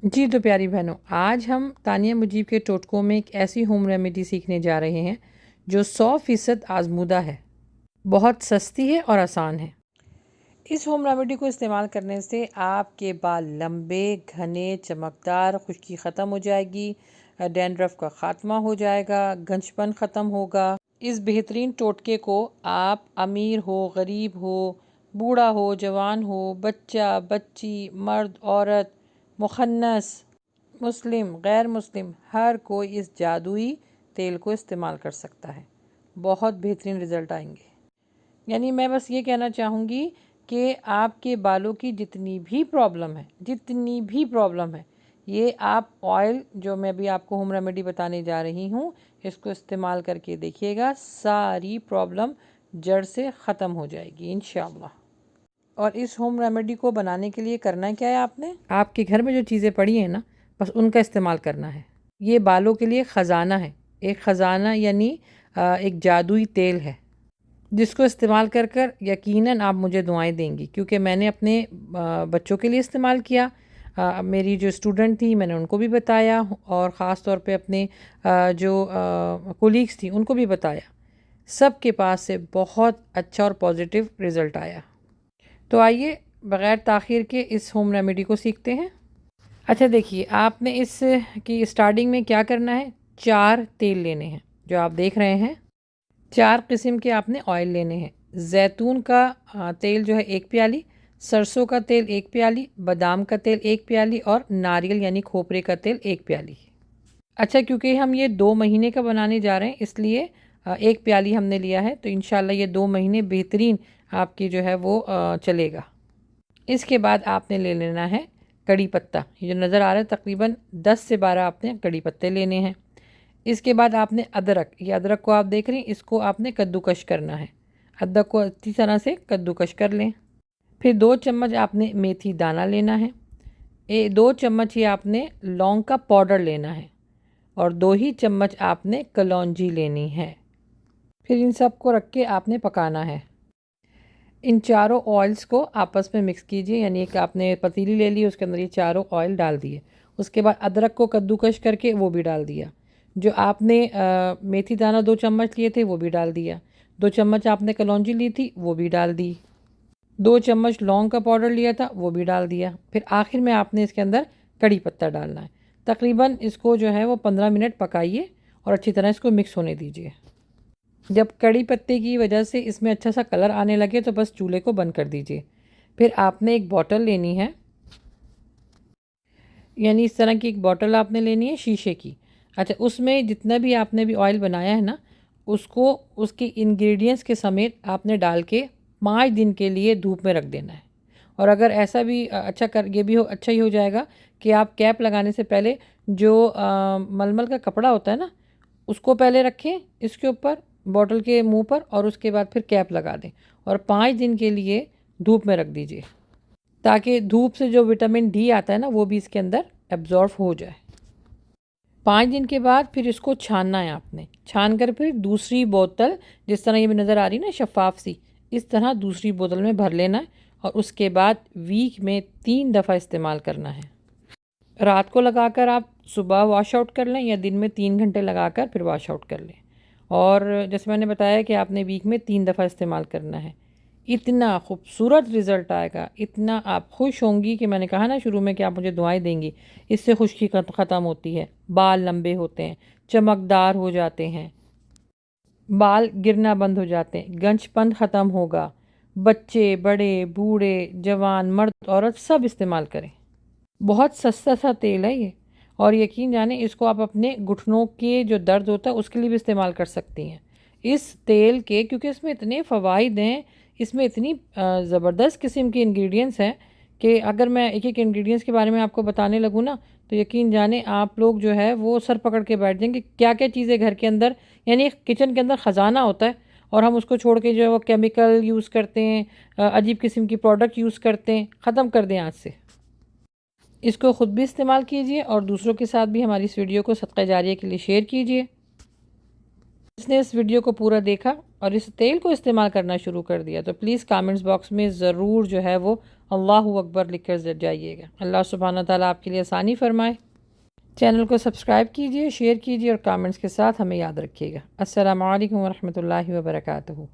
जी तो प्यारी बहनों, आज हम तानिया मुजीब के टोटकों में एक ऐसी होम रेमेडी सीखने जा रहे हैं जो 100% आजमूदा है, बहुत सस्ती है और आसान है। इस होम रेमेडी को इस्तेमाल करने से आपके बाल लंबे, घने, चमकदार, खुश्की ख़त्म हो जाएगी, डैंड्रफ का ख़ात्मा हो जाएगा, गंजपन ख़त्म होगा। इस बेहतरीन टोटके को आप अमीर हो, गरीब हो, बूढ़ा हो, जवान हो, बच्चा, बच्ची, मर्द, औरत, मुखन्नस, मुस्लिम, गैर मुस्लिम, हर कोई इस जादुई तेल को इस्तेमाल कर सकता है। बहुत बेहतरीन रिज़ल्ट आएंगे। यानी मैं बस ये कहना चाहूँगी कि आपके बालों की जितनी भी प्रॉब्लम है, ये आप ऑयल जो मैं अभी आपको होम रेमेडी बताने जा रही हूँ, इसको इस्तेमाल करके देखिएगा, सारी प्रॉब्लम जड़ से ख़त्म हो जाएगी इंशाअल्लाह। और इस होम रेमेडी को बनाने के लिए करना क्या है, आपके घर में जो चीज़ें पड़ी हैं ना, बस उनका इस्तेमाल करना है। ये बालों के लिए ख़जाना है, एक ख़जाना यानी एक जादुई तेल है जिसको इस्तेमाल कर कर यकीनन आप मुझे दुआएं देंगी, क्योंकि मैंने अपने बच्चों के लिए इस्तेमाल किया, मेरी जो स्टूडेंट थी मैंने उनको भी बताया, और ख़ास तौर पे अपने जो कोलीग्स थी उनको भी बताया। सब के पास से बहुत अच्छा और पॉजिटिव रिज़ल्ट आया। तो आइए बग़ैर ताख़ीर के इस होम रेमेडी को सीखते हैं। अच्छा देखिए, आपने इस की स्टार्टिंग में क्या करना है, 4 तेल लेने हैं जो आप देख रहे हैं। 4 किस्म के आपने ऑयल लेने हैं। जैतून का तेल जो है 1 प्याली, सरसों का तेल 1 प्याली, बादाम का तेल 1 प्याली, और नारियल यानी खोपरे का तेल 1 प्याली। अच्छा, क्योंकि हम ये 2 महीने का बनाने जा रहे हैं, इसलिए 1 प्याली हमने लिया है, तो इंशाल्लाह ये 2 महीने बेहतरीन आपकी जो है वो चलेगा। इसके बाद आपने ले लेना है कड़ी पत्ता, ये जो नज़र आ रहा है तकरीबन 10 से 12 आपने कड़ी पत्ते लेने हैं। इसके बाद आपने अदरक, ये अदरक को आप देख रही हैं, इसको आपने कद्दूकश करना है। अदरक को अच्छी तरह से कद्दूकश कर लें। फिर 2 चम्मच आपने मेथी दाना लेना है। 2 चम्मच ही आपने लौंग का पाउडर लेना है, और 2 ही चम्मच आपने कलौंजी लेनी है। फिर इन सब को रख के आपने पकाना है। इन चारों ऑयल्स को आपस में मिक्स कीजिए, यानी एक आपने पतीली ले ली, उसके अंदर ये चारों ऑयल डाल दिए। उसके बाद अदरक को कद्दूकश करके वो भी डाल दिया। जो आपने मेथी दाना 2 चम्मच लिए थे वो भी डाल दिया। 2 चम्मच आपने कलौंजी ली थी वो भी डाल दी। 2 चम्मच लौंग का पाउडर लिया था वो भी डाल दिया। फिर आखिर में आपने इसके अंदर कड़ी पत्ता डालना है। तकरीबन इसको जो है वो 15 मिनट पकाइए और अच्छी तरह इसको मिक्स होने दीजिए। जब कड़ी पत्ते की वजह से इसमें अच्छा सा कलर आने लगे तो बस चूल्हे को बंद कर दीजिए। फिर आपने एक बॉटल लेनी है, यानी इस तरह की एक बॉटल आपने लेनी है शीशे की। अच्छा, उसमें जितना भी आपने भी ऑयल बनाया है ना, उसको उसके इंग्रेडिएंट्स के समेत आपने डाल के 5 दिन के लिए धूप में रख देना है। और अगर ऐसा भी अच्छा कर ये भी हो, अच्छा ही हो जाएगा कि आप कैप लगाने से पहले जो मलमल का कपड़ा होता है ना, उसको पहले रखें इसके ऊपर, बॉटल के मुंह पर, और उसके बाद फिर कैप लगा दें और 5 दिन के लिए धूप में रख दीजिए, ताकि धूप से जो विटामिन डी आता है ना वो भी इसके अंदर एब्जॉर्ब हो जाए। 5 दिन के बाद फिर इसको छानना है आपने, छान कर फिर दूसरी बोतल, जिस तरह ये भी नज़र आ रही है ना शफाफ सी, इस तरह दूसरी बोतल में भर लेना है, और उसके बाद वीक में 3 दफ़ा इस्तेमाल करना है। रात को लगाकर आप सुबह वॉश आउट कर लें, या दिन में 3 घंटे लगाकर फिर वॉश आउट कर लें। और जैसे मैंने बताया कि आपने वीक में 3 दफ़ा इस्तेमाल करना है। इतना खूबसूरत रिज़ल्ट आएगा, इतना आप खुश होंगी कि मैंने कहा ना शुरू में कि आप मुझे दुआएं देंगी। इससे खुश्की ख़त्म होती है, बाल लंबे होते हैं, चमकदार हो जाते हैं, बाल गिरना बंद हो जाते हैं, गंजपन ख़त्म होगा। बच्चे, बड़े, बूढ़े, जवान, मर्द, औरत सब इस्तेमाल करें। बहुत सस्ता सा तेल है ये, और यकीन जाने इसको आप अपने घुटनों के जो दर्द होता है उसके लिए भी इस्तेमाल कर सकती हैं। इस तेल के, क्योंकि इसमें इतने फ़वाइद हैं, इसमें इतनी ज़बरदस्त किस्म के इंग्रेडिएंट्स हैं कि अगर मैं एक एक इंग्रेडिएंट्स के बारे में आपको बताने लगूँ ना, तो यकीन जाने आप लोग जो है वो सर पकड़ के बैठ जाएंगे। क्या क्या चीज़ें घर के अंदर, यानी किचन के अंदर ख़जाना होता है, और हम उसको छोड़ के जो है वो केमिकल यूज़ करते हैं, अजीब किस्म की प्रोडक्ट यूज़ करते हैं। ख़त्म कर दें आज से। इसको ख़ुद भी इस्तेमाल कीजिए और दूसरों के साथ भी हमारी इस वीडियो को सदका जारिया के लिए शेयर कीजिए। जिसने इस वीडियो को पूरा देखा और इस तेल को इस्तेमाल करना शुरू कर दिया तो प्लीज़ कमेंट्स बॉक्स में ज़रूर जो है वो अल्लाहु अकबर लिख कर जाइएगा। अल्लाह सुब्हानहू तआला आपके लिए आसानी फरमाए। चैनल को सब्सक्राइब कीजिए, शेयर कीजिए और कमेंट्स के साथ हमें याद रखिएगा। अस्सलामु अलैकुम वरहमतुल्लाहि वबरकातुहू।